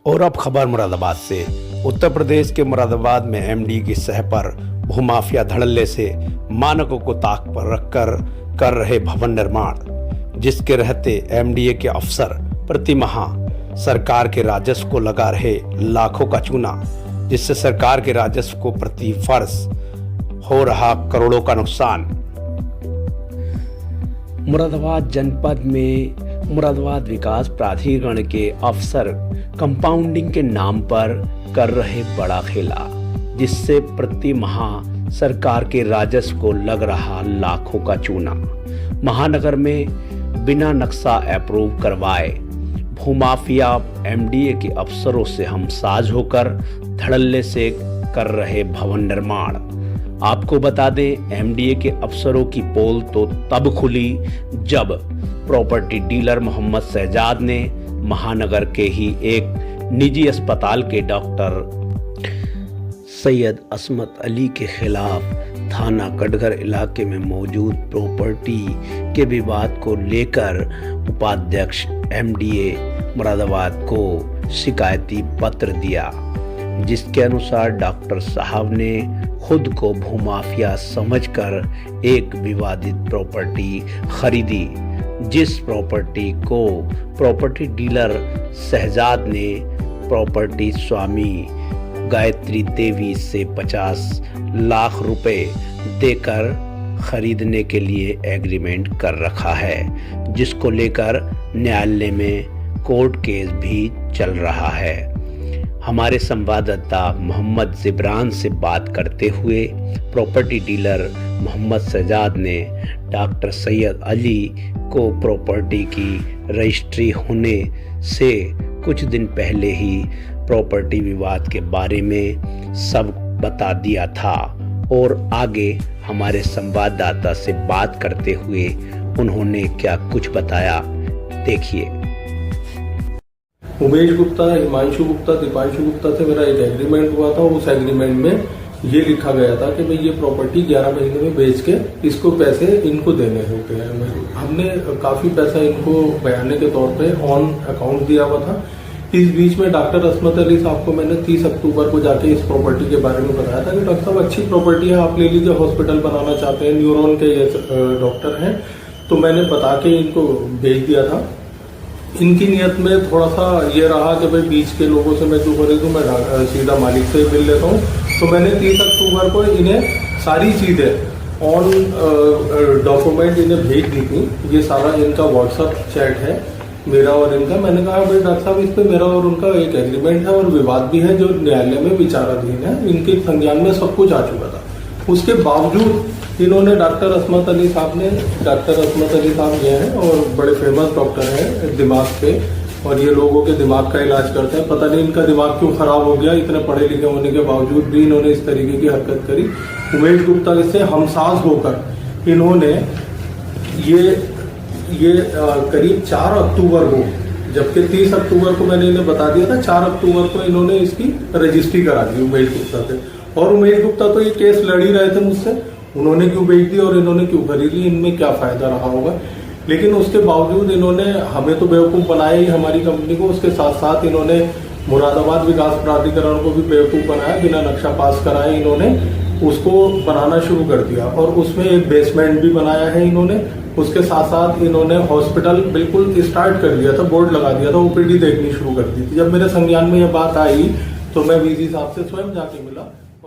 और अब खबर मुरादाबाद से। उत्तर प्रदेश के मुरादाबाद में एमडी की सह पर भूमाफिया धड़ल्ले से मानकों को ताक पर रखकर कर रहे भवन निर्माण, जिसके रहते एमडीए के अफसर प्रति माह सरकार के राजस्व को लगा रहे लाखों का चूना, जिससे सरकार के राजस्व को प्रति वर्ष हो रहा करोड़ों का नुकसान। मुरादाबाद जनपद में मुरादाबाद विकास प्राधिकरण के अफसर कंपाउंडिंग के नाम पर कर रहे बड़ा खेला, जिससे प्रति माह सरकार के राजस्व को लग रहा लाखों का चूना। महानगर में बिना नक्शा अप्रूव करवाए भूमाफिया एमडीए के अफसरों से हमसाज होकर धड़ल्ले से कर रहे भवन निर्माण। आपको बता दें, एमडीए के अफसरों की पोल तो तब खुली जब प्रॉपर्टी डीलर मोहम्मद शहजाद ने महानगर के ही एक निजी अस्पताल के डॉक्टर सैयद अस्मत अली के खिलाफ थाना कटघर इलाके में मौजूद प्रॉपर्टी के विवाद को लेकर उपाध्यक्ष एमडीए मुरादाबाद को शिकायती पत्र दिया, जिसके अनुसार डॉक्टर साहब ने खुद को भूमाफिया समझकर एक विवादित प्रॉपर्टी खरीदी, जिस प्रॉपर्टी को प्रॉपर्टी डीलर शहजाद ने प्रॉपर्टी स्वामी गायत्री देवी से 50 लाख रुपए देकर खरीदने के लिए एग्रीमेंट कर रखा है, जिसको लेकर न्यायालय में कोर्ट केस भी चल रहा है। हमारे संवाददाता मोहम्मद जिब्रान से बात करते हुए प्रॉपर्टी डीलर मोहम्मद शहजाद ने डॉक्टर सैयद अली को प्रॉपर्टी की रजिस्ट्री होने से कुछ दिन पहले ही प्रॉपर्टी विवाद के बारे में सब बता दिया था, और आगे हमारे संवाददाता से बात करते हुए उन्होंने क्या कुछ बताया, देखिए। उमेश गुप्ता, हिमांशु गुप्ता, दीपांशु गुप्ता से मेरा एक एग्रीमेंट हुआ था। उस एग्रीमेंट में ये लिखा गया था कि भाई ये प्रॉपर्टी 11 महीने में बेच के इसको पैसे इनको देने होते हैं। हमने काफी पैसा इनको बयाने के तौर पे ऑन अकाउंट दिया हुआ था। इस बीच में डॉक्टर अस्मत अली साहब को मैंने 30 अक्टूबर को जाके इस प्रॉपर्टी के बारे में बताया था कि डॉक्टर साहब अच्छी प्रॉपर्टी है, आप ले लीजिए, हॉस्पिटल बनाना चाहते हैं, न्यूरॉन के ये डॉक्टर हैं। तो मैंने बता के इनको भेज दिया था। इनकी नियत में थोड़ा सा ये रहा कि भाई बीच के लोगों से मैं क्यों खरीदूं, मैं सीधा मालिक से मिल लेता हूँ। तो मैंने 30 अक्टूबर को इन्हें सारी चीजें ऑन डॉक्यूमेंट इन्हें भेज दी थी। ये सारा इनका व्हाट्सएप चैट है मेरा और इनका। मैंने कहा भाई डॉक्टर साहब, इस पे मेरा और उनका एक एग्रीमेंट है और विवाद भी है जो न्यायालय में विचाराधीन है। इनके संज्ञान में सब कुछ आ चुका था। उसके बावजूद इन्होंने डॉक्टर अस्मत अली साहब ये हैं और बड़े फेमस डॉक्टर हैं दिमाग के, और ये लोगों के दिमाग का इलाज करते हैं। पता नहीं इनका दिमाग क्यों खराब हो गया, इतने पढ़े लिखे होने के बावजूद भी इन्होंने इस तरीके की हरकत करी। उमेश गुप्ता से हमसाज होकर इन्होंने ये करीब 4 अक्टूबर को, जबकि 30 अक्टूबर को मैंने इन्हें बता दिया था, 4 अक्टूबर को इन्होंने इसकी रजिस्ट्री करा दी उमेश गुप्ता से। और उमेश गुप्ता तो ये केस लड़ ही रहे थे मुझसे, उन्होंने क्यों बेच दी और इन्होंने क्यों खरीद ली, इनमें क्या फायदा रहा होगा। लेकिन उसके बावजूद इन्होंने हमें तो बेवकूफ बनाया ही, हमारी कंपनी को। उसके साथ साथ इन्होंने मुरादाबाद विकास प्राधिकरण को भी बेवकूफ बनाया। बिना नक्शा पास कराए इन्होंने उसको बनाना शुरू कर दिया, और उसमें एक बेसमेंट भी बनाया है इन्होंने। उसके साथ साथ इन्होंने हॉस्पिटल बिल्कुल स्टार्ट कर दिया था, बोर्ड लगा दिया था, ओपीडी देखनी शुरू कर दी थी। जब मेरे संज्ञान में यह बात आई तो मैं वीसी साहब से स्वयं जाके मिला।